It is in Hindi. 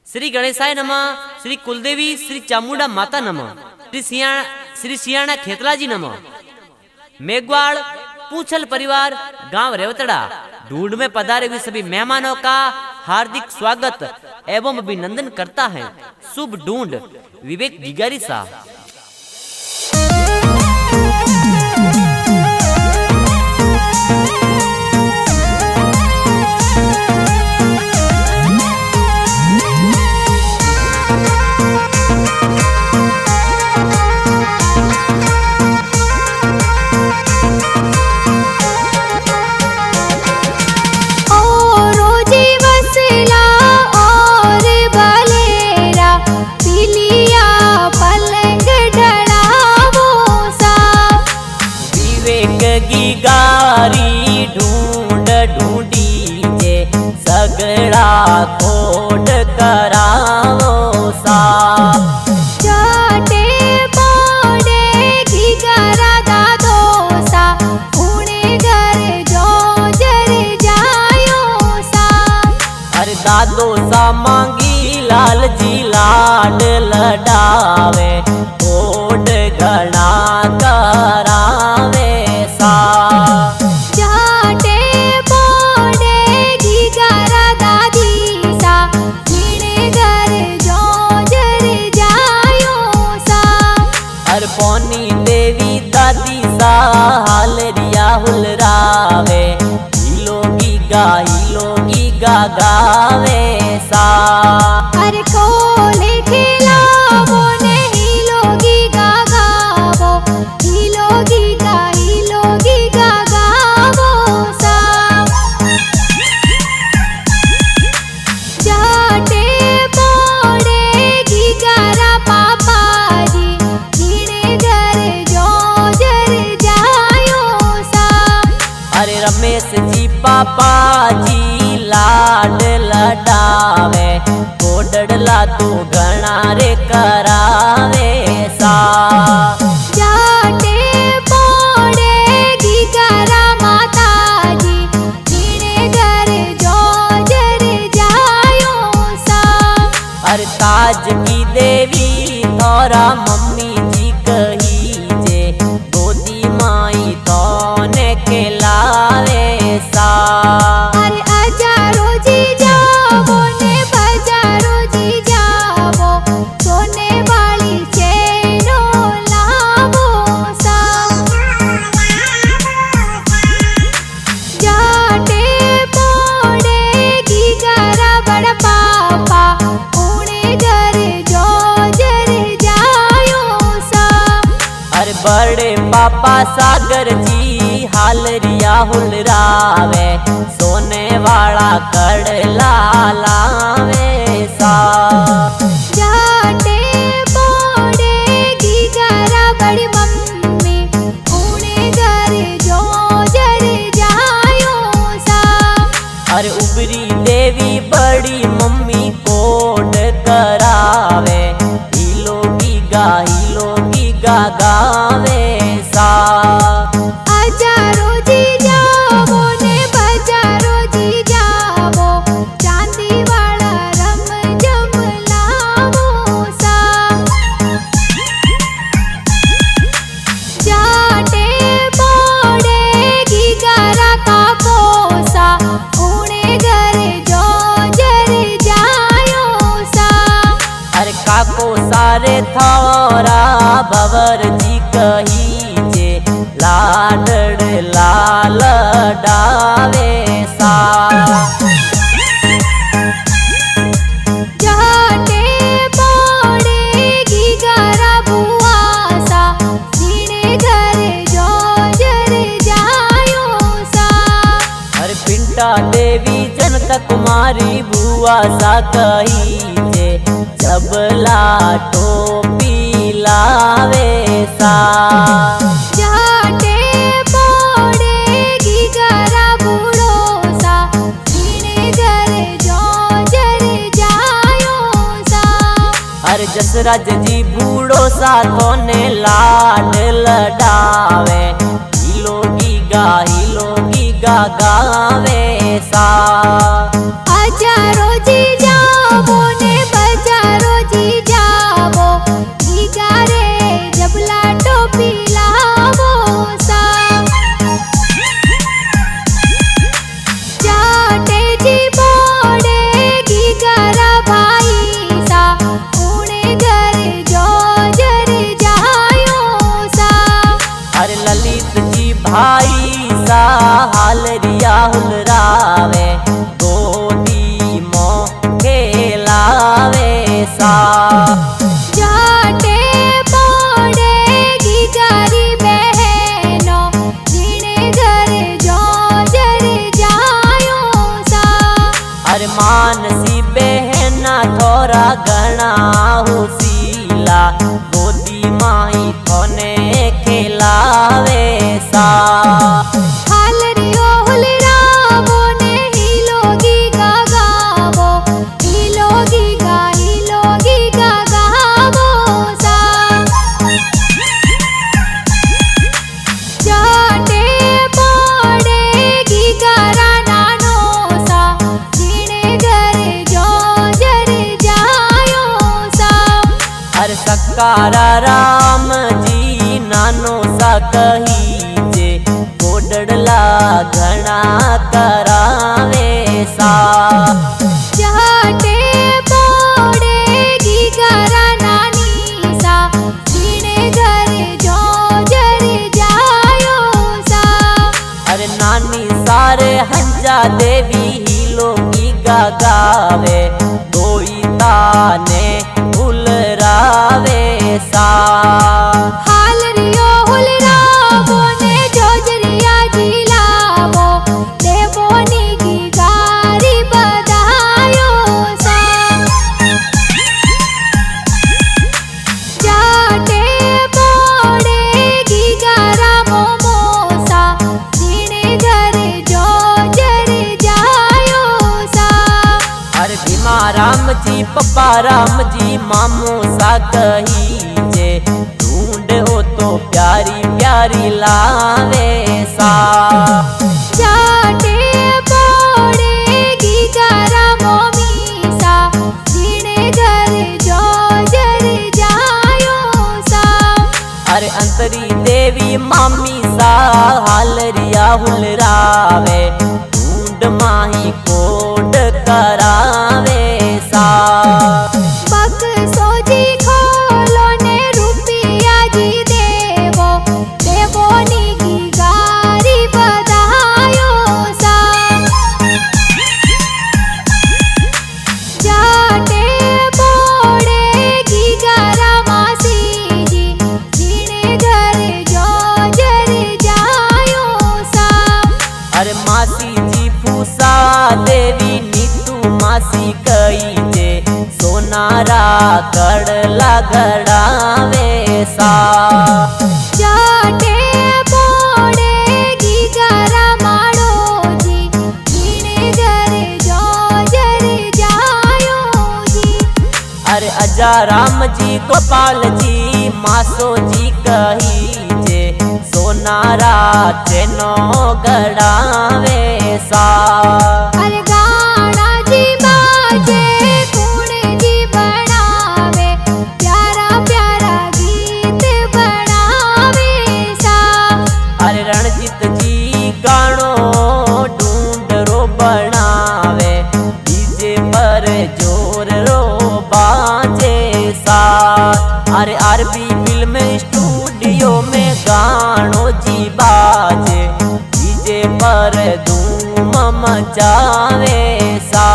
श्री गणेशाय नमः, श्री कुलदेवी श्री चामुंडा माता नमः, श्री सियाणा खेतलाजी नमः। मेघवाड़ पूछल परिवार गांव रेवतड़ा ढूंढ में पधारे हुए सभी मेहमानों का हार्दिक स्वागत एवं अभिनंदन करता है शुभ ढूंढ विवेक जिगारी सा। गारी ढूंढ ढूंढी जे सगड़ा खोड करावो सा। जाटे पौड़े की गरा दादो सा पुणे घर जो जर जायो सा। अरे दादो सा मांगी लाल जी लाड लडावे खोड घना करावे सा। जाटे पौड़े की गरा दादी सा पुणे घर जो जर जायो सा। अर पौनी देवी दादी सा हाल रिया हुलरावे हिलोगी गा गावे सा। अरे कोले खिलावो ने हिलोगी गा गावो हिलोगी गा गावो सा। जाटे पौड़े की गरा पापा जी जीने घर जो जर जायो सा। अरे रमेश जी पापा जी लाड लडावे कोडड़ला तो घना रे करावे सा। जाटे पौड़े की गरा माता जी जीने घर जो जर जायो सा। अरे ताज की देवी तोरा मम्मी जी कही जे गोदी माई तोने खिलावे सा। अरे हजारो जी जावो ने बजारो जी जावो सोने वाली चेनो लावो सा। जाटे पौड़े की गरा बड़ा पापा पुणे घर जो जर जायो सा। अरे बड़े पापा सागर जी हाल रिया हुलरावे सोने वाला कड़ला लावे सा। जाटे पौड़े की गरा बड़ी मम्मी पुणे घर जो जर जायो सा। अरे उबरी देवी बड़ी मम्मी कोड करावे हिलोगी गा गावे सा। हजारो जी जावो ने बजारो जी जावो चांदी वाला रम जम लावो सा। जाटे पौड़े की गरा कापो सा पुणे घर जो जर जायो सा। अरे काको सारे थोरा भवर जी कही जे लाडड़ लाल डावे सा। जाटे पौड़े की गरा बुआ सा जीने घर जो जर जायो सा। अरे पिंटा देवी जनक कुमारी बुआ सा कही जे जबला टोपी लावे सा। जाटे पौड़े की गरा बूढ़ो सा जीने घर जो जर जायो सा। अरे जसराज जी बूढ़ो सा तोने लाड लडावे हिलोगी गा गावे सा। हजारो जी जावो ने छोरा घना हुसीला गोदी माई थोने खिलावे सा। हालरियो हुलरावो ने हिलोगी गागावो हिलोगी गागावो सा। जाटे पड़ेगी गारा नानो सा जीने घरे जो जर जायो सा। अरे सकारा राम जी नानो सा कही जे कोडड़ला घना करावे सा। जाटे पड़ेगी गारा नानी सा जीने घरे जो जर जायो सा। अरे नानी सारे हंजा देवी हिलो की गावे दोई ताने उलरावे सा। हालरियो हुलरावो ने जोजरिया जिलावो देवोनी की गारी बधायो सा। जाटे पड़ेगी गारा मोमोसा जीने घरे जो जर जायो सा। अरे भीमा राम जी पप्पा राम जी मामू सा कही जे ढूंढ हो तो प्यारी प्यारी लावे सा। जाटे पड़ेगी गारा मोमीसा जीने घरे जो जर जायो सा। अरे अंतरी देवी मामी सा हालरिया हुलरावे ढूंढ माही कोड करावे सा। बक सोजी खोलो ने रुपिया जी देवो देवोनी की गारी बधायो सा। जाटे पड़ेगी गारा मासी जी जीने घरे जो जर जायो सा। अरे मासी जी फूसा देवी नीतू मासी कई जे सोनारा कड़ला घड़ावे सा। जाटे पड़ेगी गारा माड़ो जी जीने घरे जो जर जायो जी। अरे अजा राम जी गोपाल जी मासो जी कही जे सोनारा चेनो गड़ावे सा। अरे गाना जी बाजे कुण जी बनावे प्यारा प्यारा गीत बनावे सा। अरे रणजीत जी गानो ढूंढरो बनावे डीजे पर जोर रो बाजे सा। अरे आरबी फिल्म स्टूडियो में गानो जी बाजे डीजे पर धूम मचावे सा।